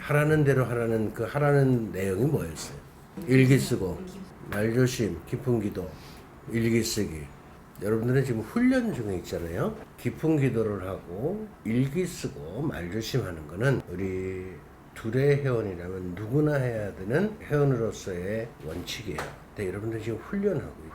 하라는 대로 하라는 그 하라는 내용이 뭐였어요? 일기 쓰고, 말조심, 깊은 기도, 일기 쓰기. 여러분들은 지금 훈련 중에 있잖아요. 깊은 기도를 하고 일기 쓰고 말조심하는 거는 우리 둘의 회원이라면 누구나 해야 되는 회원으로서의 원칙이에요. 근데 여러분들 지금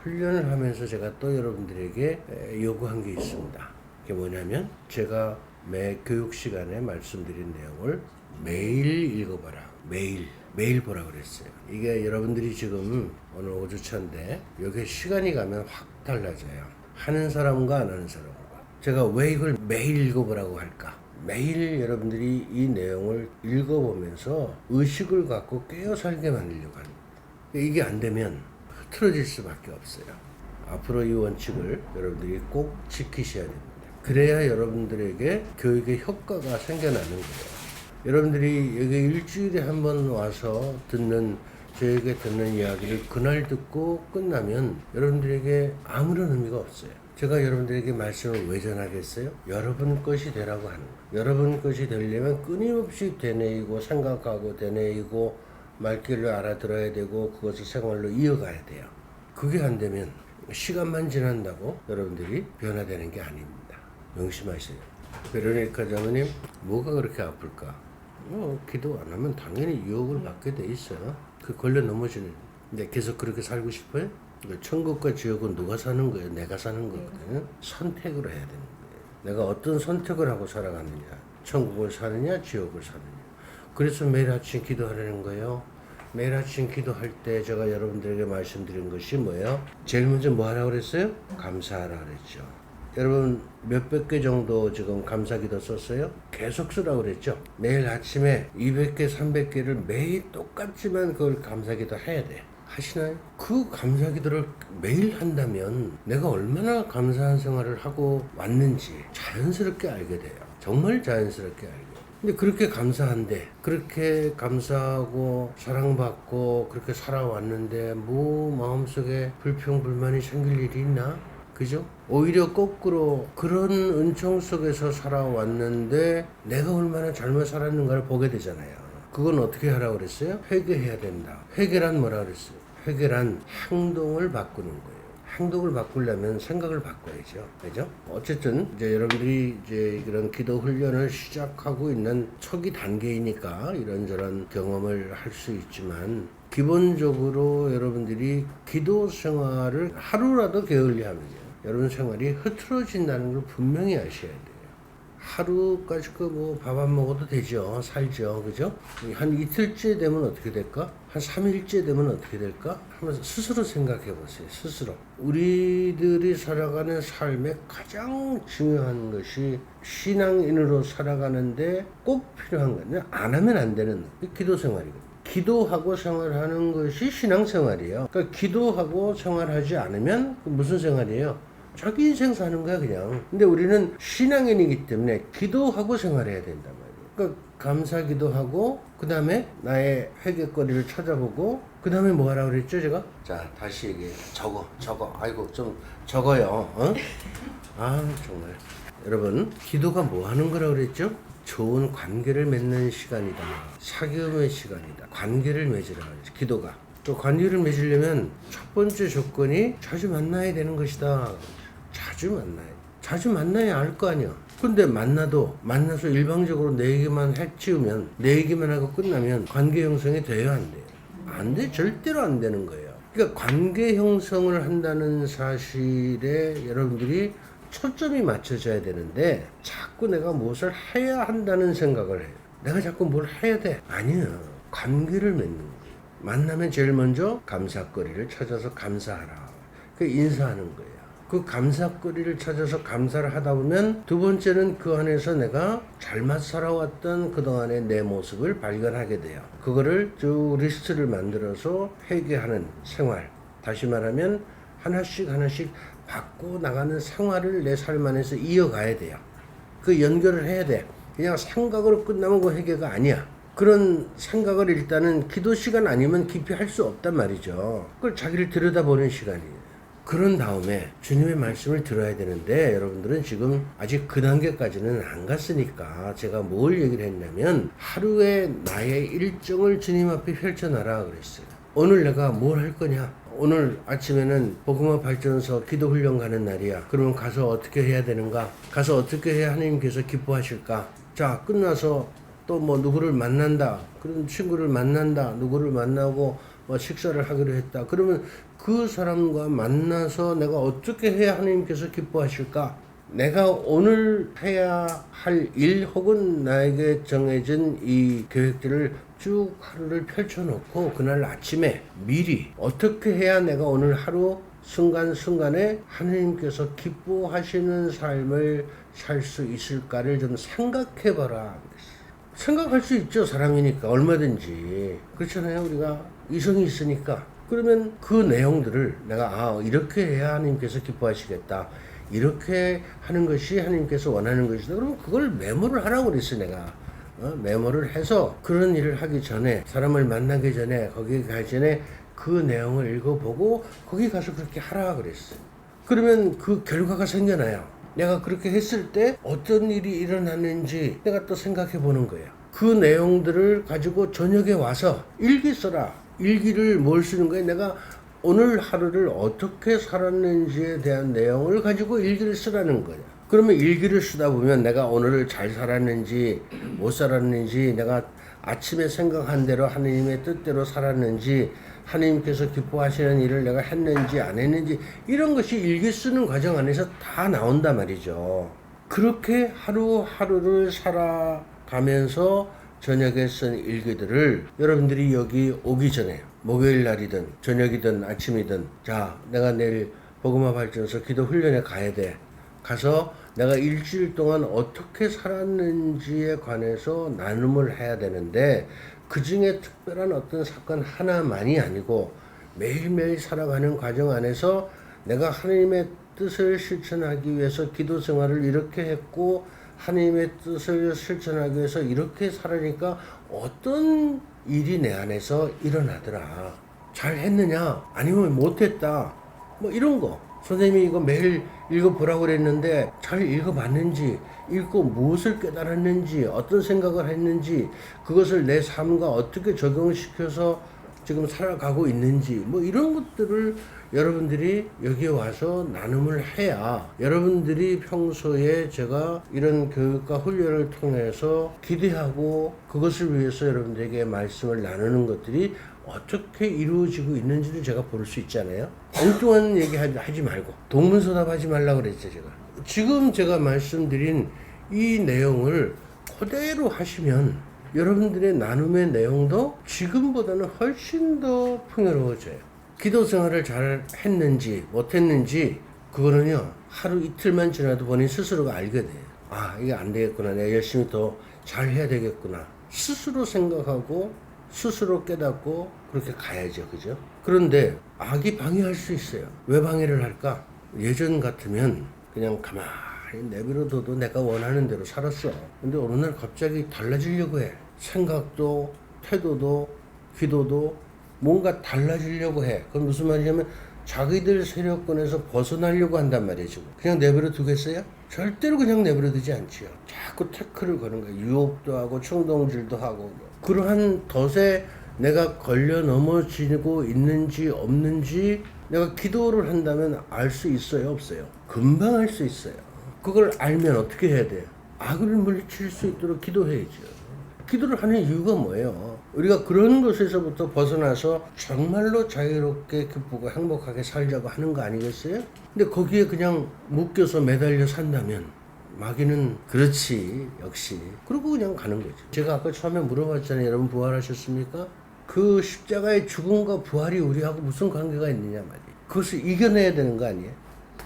훈련을 하면서 제가 또 여러분들에게 요구한 게 있습니다. 그게 뭐냐면 제가 매 교육 시간에 말씀드린 내용을 매일 읽어봐라. 매일 보라 그랬어요. 이게 여러분들이 지금 오늘 5주차인데 여기 시간이 가면 확 달라져요. 하는 사람과 안 하는 사람과. 제가 왜 이걸 매일 읽어보라고 할까? 매일 여러분들이 이 내용을 읽어보면서 의식을 갖고 깨어 살게 만들려고 합니다. 이게 안 되면 흐트러질 수밖에 없어요. 앞으로 이 원칙을 여러분들이 꼭 지키셔야 됩니다. 그래야 여러분들에게 교육의 효과가 생겨나는 거예요. 여러분들이 여기 일주일에 한 번 와서 저에게 듣는 이야기를 그날 듣고 끝나면 여러분들에게 아무런 의미가 없어요. 제가 여러분들에게 말씀을 왜 전하겠어요? 여러분 것이 되라고 하는 거예요. 여러분 것이 되려면 끊임없이 되뇌이고 생각하고 되뇌이고 말귀를 알아들어야 되고 그것을 생활로 이어가야 돼요. 그게 안 되면 시간만 지난다고 여러분들이 변화되는 게 아닙니다. 명심하세요. 베로니카 장모님, 뭐가 그렇게 아플까? 기도 안 하면 당연히 유혹을 받게 돼 있어요. 그 걸려 넘어지는. 근데 계속 그렇게 살고 싶어요? 천국과 지옥은 누가 사는 거예요? 내가 사는 거거든요. 선택을 해야 되는 거예요. 내가 어떤 선택을 하고 살아가느냐. 천국을 사느냐, 지옥을 사느냐. 그래서 매일 아침 기도하라는 거예요. 매일 아침 기도할 때 제가 여러분들에게 말씀드린 것이 뭐예요? 제일 먼저 뭐 하라고 그랬어요? 감사하라 그랬죠. 여러분 몇백 개 정도 지금 감사기도 썼어요? 계속 쓰라고 그랬죠? 매일 아침에 200개, 300개를 매일 똑같지만 그걸 감사기도 해야 돼. 하시나요? 그 감사기도를 매일 한다면 내가 얼마나 감사한 생활을 하고 왔는지 자연스럽게 알게 돼요. 정말 자연스럽게 알게 돼요. 근데 그렇게 감사한데, 그렇게 감사하고 사랑받고 그렇게 살아왔는데 뭐 마음속에 불평불만이 생길 일이 있나? 그죠? 오히려 거꾸로 그런 은총 속에서 살아왔는데 내가 얼마나 잘못 살았는가를 보게 되잖아요. 그건 어떻게 하라고 그랬어요? 회개해야 된다. 회개란 뭐라 그랬어요? 회개란 행동을 바꾸는 거예요. 행동을 바꾸려면 생각을 바꿔야죠. 그죠? 어쨌든 이제 여러분들이 이제 이런 기도 훈련을 시작하고 있는 초기 단계이니까 이런저런 경험을 할 수 있지만 기본적으로 여러분들이 기도 생활을 하루라도 게을리하면요. 여러분 생활이 흐트러진다는 걸 분명히 아셔야 돼요. 하루까지 뭐 밥 안 먹어도 되죠. 살죠. 그죠? 한 이틀째 되면 어떻게 될까? 한 3일째 되면 어떻게 될까? 하면서 스스로 생각해 보세요. 스스로. 우리들이 살아가는 삶에 가장 중요한 것이 신앙인으로 살아가는데 꼭 필요한 거예요. 안 하면 안 되는 기도 생활이거든요. 기도하고 생활하는 것이 신앙생활이에요. 그러니까 기도하고 생활하지 않으면 무슨 생활이에요? 자기 인생 사는 거야 그냥. 근데 우리는 신앙인이기 때문에 기도하고 생활해야 된단 말이에요. 그러니까 감사기도하고 그 다음에 나의 회개거리를 찾아보고 그 다음에 뭐 하라고 그랬죠 제가? 자 다시 얘기해. 적어. 아이고 좀 적어요. 정말. 여러분 기도가 뭐 하는 거라고 그랬죠? 좋은 관계를 맺는 시간이다. 사귐의 시간이다. 관계를 맺으라 그랬죠. 기도가. 또 관계를 맺으려면 첫 번째 조건이 자주 만나야 되는 것이다. 자주 만나야 알 거 아니야. 근데 만나서 일방적으로 내 얘기만 해치우면, 내 얘기만 하고 끝나면 관계 형성이 돼요, 안 돼요? 안 돼. 절대로 안 되는 거예요. 그러니까 관계 형성을 한다는 사실에 여러분들이 초점이 맞춰져야 되는데 자꾸 내가 무엇을 해야 한다는 생각을 해요. 내가 자꾸 뭘 해야 돼? 아니야. 관계를 맺는 거예요. 만나면 제일 먼저 감사거리를 찾아서 감사하라. 그 인사하는 거예요. 그 감사거리를 찾아서 감사를 하다 보면 두 번째는 그 안에서 내가 잘못 살아왔던 그동안의 내 모습을 발견하게 돼요. 그거를 쭉 리스트를 만들어서 회개하는 생활. 다시 말하면 하나씩 바꿔 나가는 생활을 내 삶 안에서 이어가야 돼요. 그 연결을 해야 돼. 그냥 생각으로 끝나면 그 회개가 아니야. 그런 생각을 일단은 기도 시간 아니면 깊이 할 수 없단 말이죠. 그걸 자기를 들여다보는 시간이에요. 그런 다음에 주님의 말씀을 들어야 되는데 여러분들은 지금 아직 그 단계까지는 안 갔으니까 제가 뭘 얘기를 했냐면 하루에 나의 일정을 주님 앞에 펼쳐놔라 그랬어요. 오늘 내가 뭘 할 거냐? 오늘 아침에는 복음화 발전소 기도 훈련 가는 날이야. 그러면 가서 어떻게 해야 되는가? 가서 어떻게 해야 하나님께서 기뻐하실까? 자, 끝나서 또 뭐 누구를 만난다. 그런 친구를 만난다. 누구를 만나고 뭐 식사를 하기로 했다. 그러면 그 사람과 만나서 내가 어떻게 해야 하나님께서 기뻐하실까? 내가 오늘 해야 할 일 혹은 나에게 정해진 이 계획들을 쭉 하루를 펼쳐놓고 그날 아침에 미리 어떻게 해야 내가 오늘 하루 순간순간에 하나님께서 기뻐하시는 삶을 살 수 있을까를 좀 생각해봐라. 생각할 수 있죠. 사람이니까 얼마든지. 그렇잖아요. 우리가 이성이 있으니까. 그러면 그 내용들을 내가 이렇게 해야 하나님께서 기뻐하시겠다. 이렇게 하는 것이 하나님께서 원하는 것이다. 그러면 그걸 메모를 하라고 그랬어 내가. 메모를 해서 그런 일을 하기 전에 사람을 만나기 전에 거기 가기 전에 그 내용을 읽어보고 거기 가서 그렇게 하라 그랬어. 그러면 그 결과가 생겨나요. 내가 그렇게 했을 때 어떤 일이 일어났는지 내가 또 생각해 보는 거야. 그 내용들을 가지고 저녁에 와서 일기 써라. 일기를 뭘 쓰는 거야? 내가 오늘 하루를 어떻게 살았는지에 대한 내용을 가지고 일기를 쓰라는 거야. 그러면 일기를 쓰다 보면 내가 오늘을 잘 살았는지 못 살았는지 내가 아침에 생각한 대로 하나님의 뜻대로 살았는지 하나님께서 기뻐하시는 일을 내가 했는지 안 했는지 이런 것이 일기 쓰는 과정 안에서 다 나온단 말이죠. 그렇게 하루하루를 살아가면서 저녁에 쓴 일기들을 여러분들이 여기 오기 전에 목요일 날이든 저녁이든 아침이든 자 내가 내일 복음화 발전소 기도 훈련에 가야 돼. 가서 내가 일주일 동안 어떻게 살았는지에 관해서 나눔을 해야 되는데 그 중에 특별한 어떤 사건 하나만이 아니고 매일매일 살아가는 과정 안에서 내가 하나님의 뜻을 실천하기 위해서 기도 생활을 이렇게 했고 하나님의 뜻을 실천하기 위해서 이렇게 살으니까 어떤 일이 내 안에서 일어나더라. 잘 했느냐? 아니면 못했다. 뭐 이런 거. 선생님이 이거 매일 읽어보라고 그랬는데 잘 읽어봤는지, 읽고 무엇을 깨달았는지, 어떤 생각을 했는지, 그것을 내 삶과 어떻게 적용시켜서 지금 살아가고 있는지, 뭐 이런 것들을 여러분들이 여기에 와서 나눔을 해야 여러분들이 평소에 제가 이런 교육과 훈련을 통해서 기대하고 그것을 위해서 여러분들에게 말씀을 나누는 것들이 어떻게 이루어지고 있는지를 제가 볼 수 있잖아요. 엉뚱한 얘기 하지 말고 동문서답하지 말라고 그랬죠. 제가 지금 제가 말씀드린 이 내용을 그대로 하시면 여러분들의 나눔의 내용도 지금보다는 훨씬 더 풍요로워져요. 기도 생활을 잘 했는지 못했는지 그거는요 하루 이틀만 지나도 본인 스스로가 알게 돼요. 아 이게 안 되겠구나. 내가 열심히 더 잘 해야 되겠구나. 스스로 생각하고 스스로 깨닫고 그렇게 가야죠. 그죠? 그런데 악이 방해할 수 있어요. 왜 방해를 할까? 예전 같으면 그냥 가만히 내버려둬도 내가 원하는 대로 살았어. 근데 어느 날 갑자기 달라지려고 해. 생각도 태도도 기도도 뭔가 달라지려고 해. 그건 무슨 말이냐면 자기들 세력권에서 벗어나려고 한단 말이죠. 그냥 내버려 두겠어요? 절대로 그냥 내버려 두지 않지요. 자꾸 태클을 거는 거예요. 유혹도 하고 충동질도 하고. 그러한 덫에 내가 걸려 넘어지고 있는지 없는지 내가 기도를 한다면 알 수 있어요? 없어요? 금방 알 수 있어요. 그걸 알면 어떻게 해야 돼요? 악을 물리칠 수 있도록 기도해야죠. 기도를 하는 이유가 뭐예요? 우리가 그런 것에서부터 벗어나서 정말로 자유롭게 기쁘고 행복하게 살자고 하는 거 아니겠어요? 근데 거기에 그냥 묶여서 매달려 산다면 마귀는 그렇지 역시 그러고 그냥 가는 거죠. 제가 아까 처음에 물어봤잖아요. 여러분 부활하셨습니까? 그 십자가의 죽음과 부활이 우리하고 무슨 관계가 있느냐 말이에요. 그것을 이겨내야 되는 거 아니에요?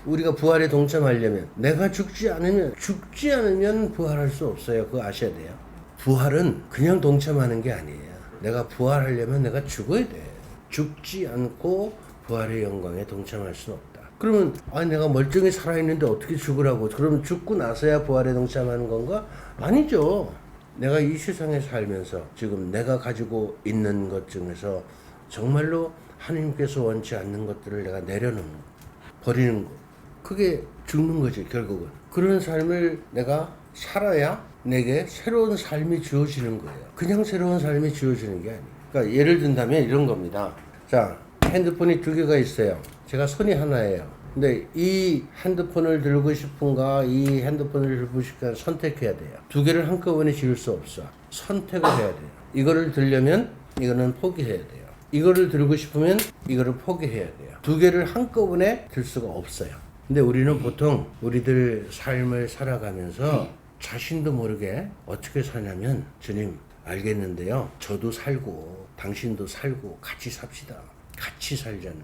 우리가 부활에 동참하려면 내가 죽지 않으면 부활할 수 없어요. 그거 아셔야 돼요. 부활은 그냥 동참하는 게 아니에요. 내가 부활하려면 내가 죽어야 돼. 죽지 않고 부활의 영광에 동참할 수는 없다. 그러면 내가 멀쩡히 살아있는데 어떻게 죽으라고? 그러면 죽고 나서야 부활에 동참하는 건가? 아니죠. 내가 이 세상에 살면서 지금 내가 가지고 있는 것 중에서 정말로 하나님께서 원치 않는 것들을 내가 내려놓는 거예요. 버리는 거. 그게 죽는 거지 결국은. 그런 삶을 내가 살아야 내게 새로운 삶이 주어지는 거예요. 그냥 새로운 삶이 주어지는 게 아니에요. 그러니까 예를 든다면 이런 겁니다. 자, 핸드폰이 두 개가 있어요. 제가 손이 하나예요. 근데 이 핸드폰을 들고 싶은가 이 핸드폰을 들고 싶은가 선택해야 돼요. 두 개를 한꺼번에 지을 수 없어. 선택을 해야 돼요. 이거를 들려면 이거는 포기해야 돼요. 이거를 들고 싶으면 이거를 포기해야 돼요. 두 개를 한꺼번에 들 수가 없어요. 근데 우리는 보통 우리들 삶을 살아가면서 자신도 모르게 어떻게 사냐면 주님 알겠는데요. 저도 살고 당신도 살고 같이 삽시다. 같이 살자는.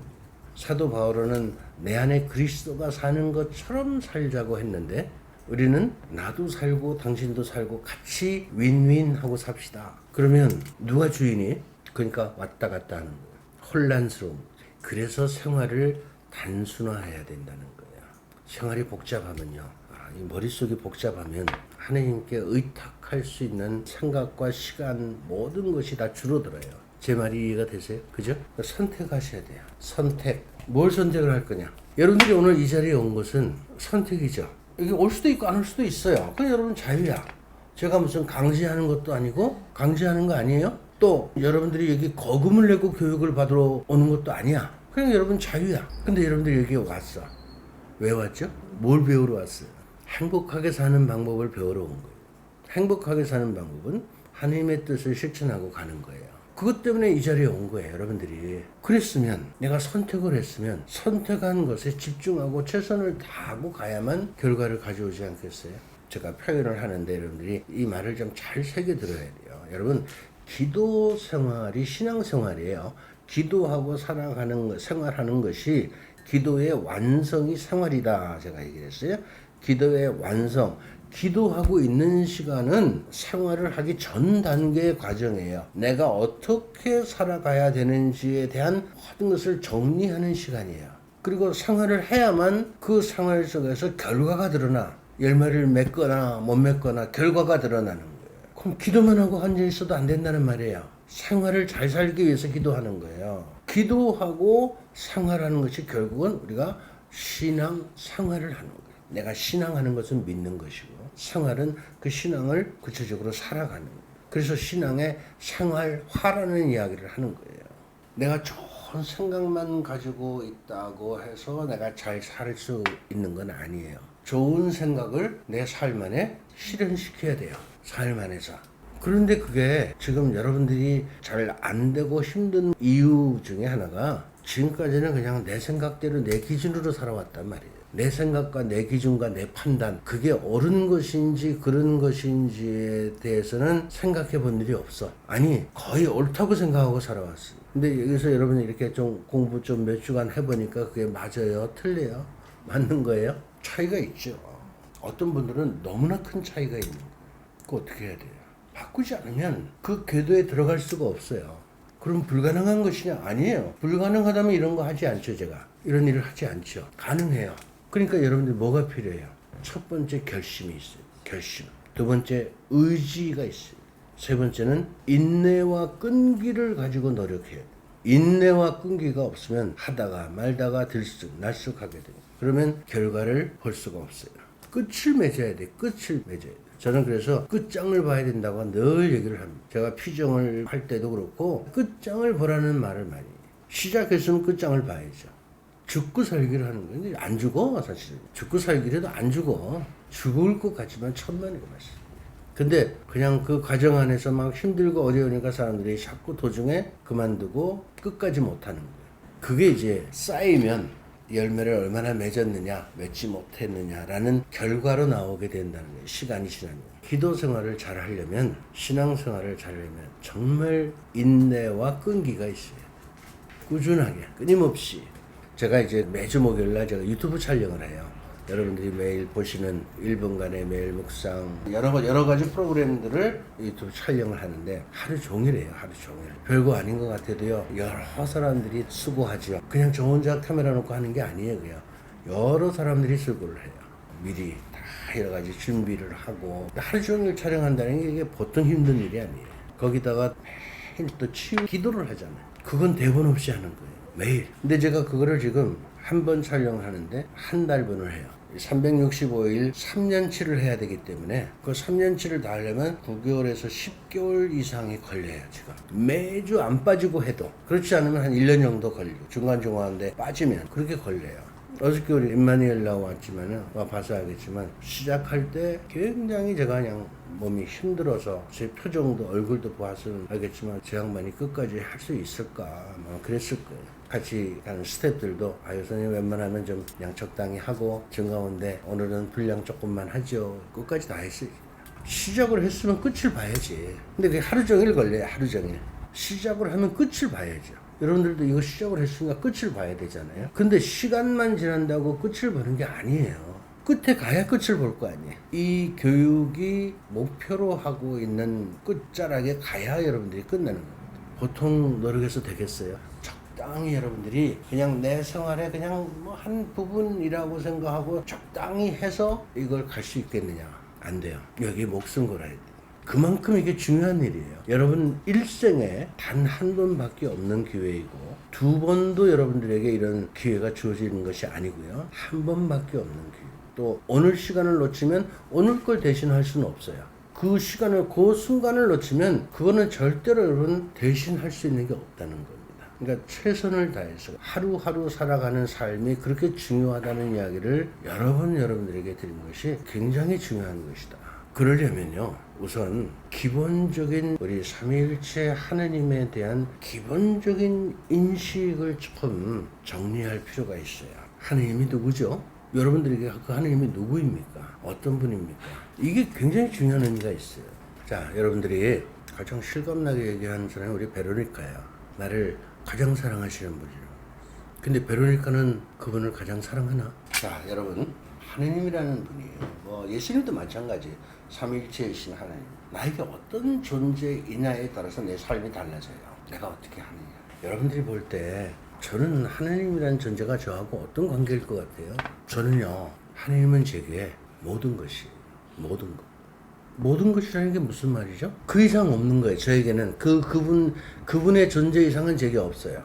사도 바울은 내 안에 그리스도가 사는 것처럼 살자고 했는데 우리는 나도 살고 당신도 살고 같이 윈윈하고 삽시다. 그러면 누가 주인이? 그러니까 왔다 갔다 하는 거예요. 혼란스러운 거예요. 그래서 생활을 단순화해야 된다는 거예요. 생활이 복잡하면요. 이 머릿속이 복잡하면 하나님께 의탁할 수 있는 생각과 시간 모든 것이 다 줄어들어요. 제 말이 이해가 되세요? 그죠? 선택하셔야 돼요. 선택. 뭘 선택을 할 거냐? 여러분들이 오늘 이 자리에 온 것은 선택이죠. 여기 올 수도 있고 안 올 수도 있어요. 그냥 여러분 자유야. 제가 무슨 강제하는 것도 아니고 강제하는 거 아니에요? 또 여러분들이 여기 거금을 내고 교육을 받으러 오는 것도 아니야. 그냥 여러분 자유야. 근데 여러분들이 여기 왔어. 왜 왔죠? 뭘 배우러 왔어요? 행복하게 사는 방법을 배우러 온 거예요. 행복하게 사는 방법은 하나님의 뜻을 실천하고 가는 거예요. 그것 때문에 이 자리에 온 거예요, 여러분들이. 그랬으면, 내가 선택을 했으면 선택한 것에 집중하고 최선을 다하고 가야만 결과를 가져오지 않겠어요? 제가 표현을 하는데 여러분들이 이 말을 좀 잘 새겨 들어야 돼요. 여러분, 기도 생활이 신앙 생활이에요. 기도하고 살아가는 것, 생활하는 것이 기도의 완성이 생활이다. 제가 얘기했어요. 기도의 완성. 기도하고 있는 시간은 생활을 하기 전 단계의 과정이에요. 내가 어떻게 살아가야 되는지에 대한 모든 것을 정리하는 시간이에요. 그리고 생활을 해야만 그 생활 속에서 결과가 드러나. 열매를 맺거나 못 맺거나 결과가 드러나는 거예요. 그럼 기도만 하고 앉아 있어도 안 된다는 말이에요. 생활을 잘 살기 위해서 기도하는 거예요. 기도하고 생활하는 것이 결국은 우리가 신앙 생활을 하는 거예요. 내가 신앙하는 것은 믿는 것이고 생활은 그 신앙을 구체적으로 살아가는 거예요. 그래서 신앙의 생활화라는 이야기를 하는 거예요. 내가 좋은 생각만 가지고 있다고 해서 내가 잘 살 수 있는 건 아니에요. 좋은 생각을 내 삶 안에 실현시켜야 돼요. 삶 안에서. 그런데 그게 지금 여러분들이 잘 안 되고 힘든 이유 중에 하나가 지금까지는 그냥 내 생각대로 내 기준으로 살아왔단 말이에요. 내 생각과 내 기준과 내 판단, 그게 옳은 것인지 그런 것인지에 대해서는 생각해 본 일이 없어. 아니, 거의 옳다고 생각하고 살아왔어. 근데 여기서 여러분이 이렇게 좀 공부 좀 몇 주간 해보니까 그게 맞아요? 틀려요? 맞는 거예요? 차이가 있죠. 어떤 분들은 너무나 큰 차이가 있는 거예요. 그거 어떻게 해야 돼요? 바꾸지 않으면 그 궤도에 들어갈 수가 없어요. 그럼 불가능한 것이냐? 아니에요. 불가능하다면 이런 거 하지 않죠, 제가. 이런 일을 하지 않죠. 가능해요. 그러니까 여러분들 뭐가 필요해요? 첫 번째 결심이 있어요. 결심. 두 번째 의지가 있어요. 세 번째는 인내와 끈기를 가지고 노력해야 돼요. 인내와 끈기가 없으면 하다가 말다가 날쑥하게 돼요. 그러면 결과를 볼 수가 없어요. 끝을 맺어야 돼. 끝을 맺어야 돼. 저는 그래서 끝장을 봐야 된다고 늘 얘기를 합니다. 제가 피정을 할 때도 그렇고 끝장을 보라는 말을 많이 해요. 시작했으면 끝장을 봐야죠. 죽고 살기를 하는 거예요. 안 죽어, 사실. 죽고 살기라도 안 죽어. 죽을 것 같지만 천만에가 맞습니다. 근데 그냥 그 과정 안에서 막 힘들고 어려우니까 사람들이 자꾸 도중에 그만두고 끝까지 못하는 거예요. 그게 이제 쌓이면 열매를 얼마나 맺었느냐, 맺지 못했느냐라는 결과로 나오게 된다는 거예요. 시간이 지나면. 기도 생활을 잘 하려면, 신앙 생활을 잘 하려면 정말 인내와 끈기가 있어요. 꾸준하게, 끊임없이. 제가 이제 매주 목요일날 제가 유튜브 촬영을 해요. 여러분들이 매일 보시는 1분간의 매일 묵상 여러 가지 프로그램들을 유튜브 촬영을 하는데 하루 종일 해요. 하루 종일. 별거 아닌 것 같아도요. 여러 사람들이 수고하죠. 그냥 저 혼자 카메라 놓고 하는 게 아니에요. 그냥 여러 사람들이 수고를 해요. 미리 다 여러 가지 준비를 하고 하루 종일 촬영한다는 게 이게 보통 힘든 일이 아니에요. 거기다가 매일 또 기도를 하잖아요. 그건 대본 없이 하는 거예요. 매일. 근데 제가 그거를 지금 한 번 촬영하는데 한 달분을 해요. 365일 3년치를 해야 되기 때문에 그 3년치를 다 하려면 9개월에서 10개월 이상이 걸려요. 지금 매주 안 빠지고 해도 그렇지 않으면 한 1년 정도 걸리고 중간중간데 빠지면 그렇게 걸려요. 어저께 우리 임마누엘 나왔지만은 봐서 알겠지만 시작할 때 굉장히 제가 그냥 몸이 힘들어서 제 표정도 얼굴도 봐서는 알겠지만 제 양반이 끝까지 할 수 있을까 뭐 그랬을 거예요. 같이 가는 스태프들도 아유 선생님 웬만하면 좀 그냥 적당히 하고 증가온데 오늘은 분량 조금만 하죠. 끝까지 다 했어요. 시작을 했으면 끝을 봐야지. 근데 그게 하루 종일 걸려요. 하루 종일. 시작을 하면 끝을 봐야죠. 여러분들도 이거 시작을 했으니까 끝을 봐야 되잖아요. 근데 시간만 지난다고 끝을 보는 게 아니에요. 끝에 가야 끝을 볼 거 아니에요. 이 교육이 목표로 하고 있는 끝자락에 가야 여러분들이 끝나는 겁니다. 보통 노력해서 되겠어요? 적당히 여러분들이 그냥 내 생활에 그냥 뭐 한 부분이라고 생각하고 적당히 해서 이걸 갈 수 있겠느냐? 안 돼요. 여기 목숨 걸어야 돼요. 그만큼 이게 중요한 일이에요. 여러분 일생에 단 한 번밖에 없는 기회이고 두 번도 여러분들에게 이런 기회가 주어지는 것이 아니고요. 한 번밖에 없는 기회. 또 오늘 시간을 놓치면 오늘 걸 대신할 수는 없어요. 그 시간을 그 순간을 놓치면 그거는 절대로 여러분 대신할 수 있는 게 없다는 겁니다. 그러니까 최선을 다해서 하루하루 살아가는 삶이 그렇게 중요하다는 이야기를 여러분들에게 드린 것이 굉장히 중요한 것이다. 그러려면요, 우선 기본적인 우리 삼위일체 하느님에 대한 기본적인 인식을 조금 정리할 필요가 있어요. 하느님이 누구죠? 여러분들에게 그 하느님이 누구입니까? 어떤 분입니까? 이게 굉장히 중요한 의미가 있어요. 자, 여러분들이 가장 실감나게 얘기하는 사람이 우리 베로니카예요. 나를 가장 사랑하시는 분이에요. 근데 베로니카는 그분을 가장 사랑하나? 자, 여러분, 하느님이라는 분이에요. 뭐 예수님도 마찬가지. 삼위일체이신 하나님. 나에게 어떤 존재이냐에 따라서 내 삶이 달라져요. 내가 어떻게 하느냐. 여러분들이 볼 때 저는 하느님이라는 존재가 저하고 어떤 관계일 것 같아요? 저는요, 하느님은 제게 모든 것이 모든 것. 모든 것이라는 게 무슨 말이죠? 그 이상 없는 거예요. 저에게는 그분의 존재 이상은 제게 없어요.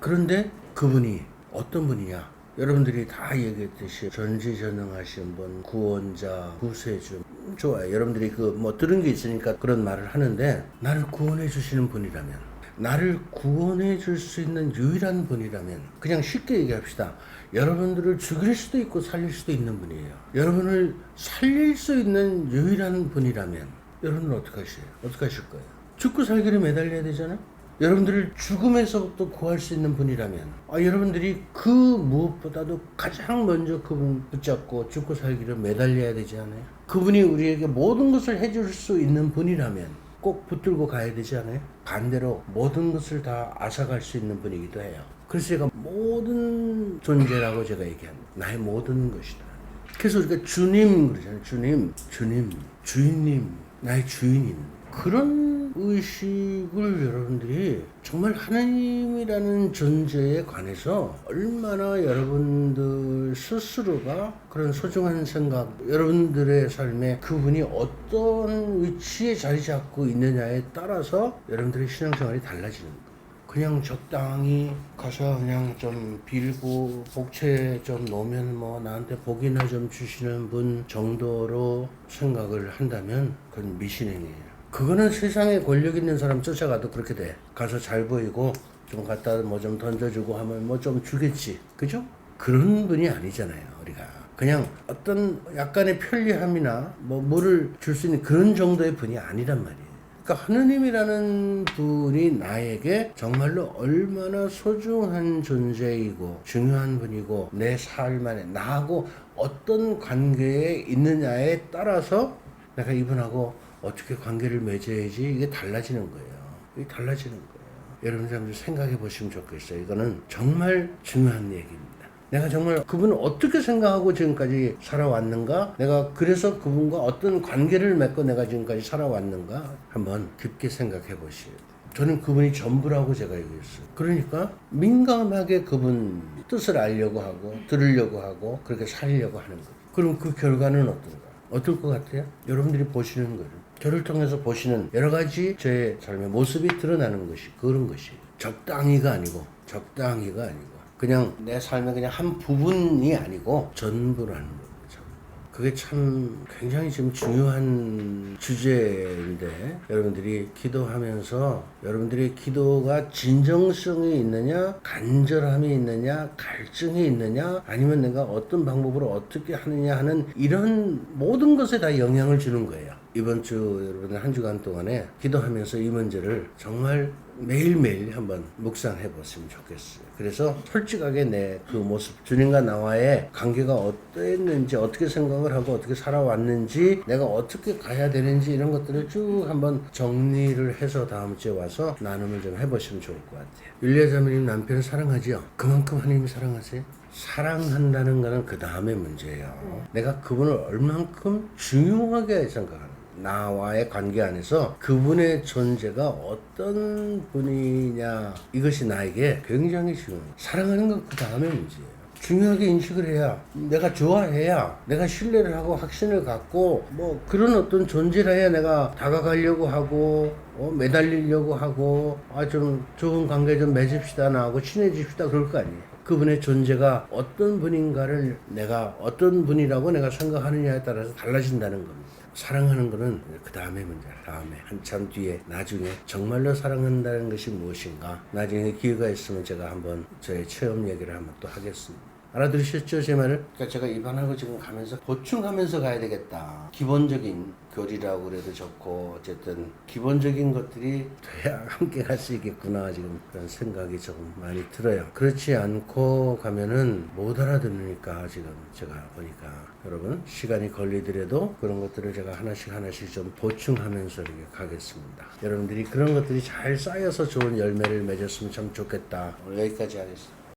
그런데 그분이 어떤 분이냐? 여러분들이 다 얘기했듯이 전지전능하신 분, 구원자, 구세주. 좋아요. 여러분들이 들은 게 있으니까 그런 말을 하는데, 나를 구원해 주시는 분이라면, 나를 구원해 줄 수 있는 유일한 분이라면, 그냥 쉽게 얘기합시다. 여러분들을 죽일 수도 있고 살릴 수도 있는 분이에요. 여러분을 살릴 수 있는 유일한 분이라면, 여러분은 어떻게 하세요? 어떻게 하실 거예요? 죽고 살기를 매달려야 되잖아요? 여러분들을 죽음에서부터 구할 수 있는 분이라면 여러분들이 그 무엇보다도 가장 먼저 그분 붙잡고 죽고 살기를 매달려야 되지 않아요? 그분이 우리에게 모든 것을 해줄 수 있는 분이라면 꼭 붙들고 가야 되지 않아요? 반대로 모든 것을 다 앗아갈 수 있는 분이기도 해요. 그래서 제가 모든 존재라고 제가 얘기합니다. 나의 모든 것이다. 그래서 우리가 주님 그러잖아요. 주님, 주인님, 나의 주인님. 그런 의식을 여러분들이 정말 하나님이라는 존재에 관해서 얼마나 여러분들 스스로가 그런 소중한 생각, 여러분들의 삶에 그분이 어떤 위치에 자리 잡고 있느냐에 따라서 여러분들의 신앙생활이 달라지는 거예요. 그냥 적당히 가서 그냥 좀 빌고 복채 좀 놓으면 뭐 나한테 복이나 좀 주시는 분 정도로 생각을 한다면 그건 미신행이에요. 그거는 세상에 권력 있는 사람 쫓아가도 그렇게 돼. 가서 잘 보이고 좀 갖다 뭐 좀 던져주고 하면 뭐 좀 주겠지. 그죠? 그런 분이 아니잖아요, 우리가. 그냥 어떤 약간의 편리함이나 뭐 뭐를 줄 수 있는 그런 정도의 분이 아니란 말이에요. 그러니까 하느님이라는 분이 나에게 정말로 얼마나 소중한 존재이고 중요한 분이고 내 삶 안에 나하고 어떤 관계에 있느냐에 따라서 내가 이분하고 어떻게 관계를 맺어야지 이게 달라지는 거예요. 이게 달라지는 거예요. 여러분들 생각해 보시면 좋겠어요. 이거는 정말 중요한 얘기입니다. 내가 정말 그분을 어떻게 생각하고 지금까지 살아왔는가? 내가 그래서 그분과 어떤 관계를 맺고 내가 지금까지 살아왔는가? 한번 깊게 생각해 보시오. 저는 그분이 전부라고 제가 얘기했어요. 그러니까 민감하게 그분 뜻을 알려고 하고 들으려고 하고 그렇게 살려고 하는 거예요. 그럼 그 결과는 어떤가? 어떨 것 같아요? 여러분들이 보시는 거를 저를 통해서 보시는 여러 가지 제 삶의 모습이 드러나는 것이 그런 것이 적당히가 아니고 그냥 내 삶의 그냥 한 부분이 아니고 전부라는 거죠. 그게 참 굉장히 지금 중요한 주제인데 여러분들이 기도하면서 여러분들의 기도가 진정성이 있느냐, 간절함이 있느냐, 갈증이 있느냐, 아니면 내가 어떤 방법으로 어떻게 하느냐 하는 이런 모든 것에 다 영향을 주는 거예요. 이번 주 여러분들 한 주간 동안에 기도하면서 이 문제를 정말 매일매일 한번 묵상해 보시면 좋겠어요. 그래서 솔직하게 내 그 모습, 주님과 나와의 관계가 어땠는지, 어떻게 생각을 하고 어떻게 살아왔는지, 내가 어떻게 가야 되는지 이런 것들을 쭉 한번 정리를 해서 다음 주에 와서 나눔을 좀 해보시면 좋을 것 같아요. 율리아자매님 남편을 사랑하지요? 그만큼 하나님을 사랑하세요? 사랑한다는 거는 그 다음의 문제예요. 내가 그분을 얼만큼 중요하게 생각하는 나와의 관계 안에서 그분의 존재가 어떤 분이냐 이것이 나에게 굉장히 중요해요. 사랑하는 건 그 다음의 문제예요. 중요하게 인식을 해야, 내가 좋아해야, 내가 신뢰를 하고 확신을 갖고 뭐 그런 어떤 존재라 해야 내가 다가가려고 하고 매달리려고 하고 좀 좋은 관계 좀 맺읍시다, 나하고 친해집시다 그럴 거 아니에요. 그분의 존재가 어떤 분인가를 내가 어떤 분이라고 내가 생각하느냐에 따라서 달라진다는 겁니다. 사랑하는 것은 그 다음의 문제야. 다음에 한참 뒤에 나중에 정말로 사랑한다는 것이 무엇인가, 나중에 기회가 있으면 제가 한번 저의 체험 얘기를 한번 또 하겠습니다. 알아들으셨죠, 제 말을? 그러니까 제가 입안하고 지금 가면서 보충하면서 가야 되겠다. 기본적인 교리라고 그래도 좋고 어쨌든 기본적인 것들이 돼야 함께 갈 수 있겠구나, 지금 그런 생각이 조금 많이 들어요. 그렇지 않고 가면은 못 알아듣으니까 지금 제가 보니까 여러분 시간이 걸리더라도 그런 것들을 제가 하나씩 좀 보충하면서 이렇게 가겠습니다. 여러분들이 그런 것들이 잘 쌓여서 좋은 열매를 맺었으면 참 좋겠다. 오늘 여기까지 하겠습니다.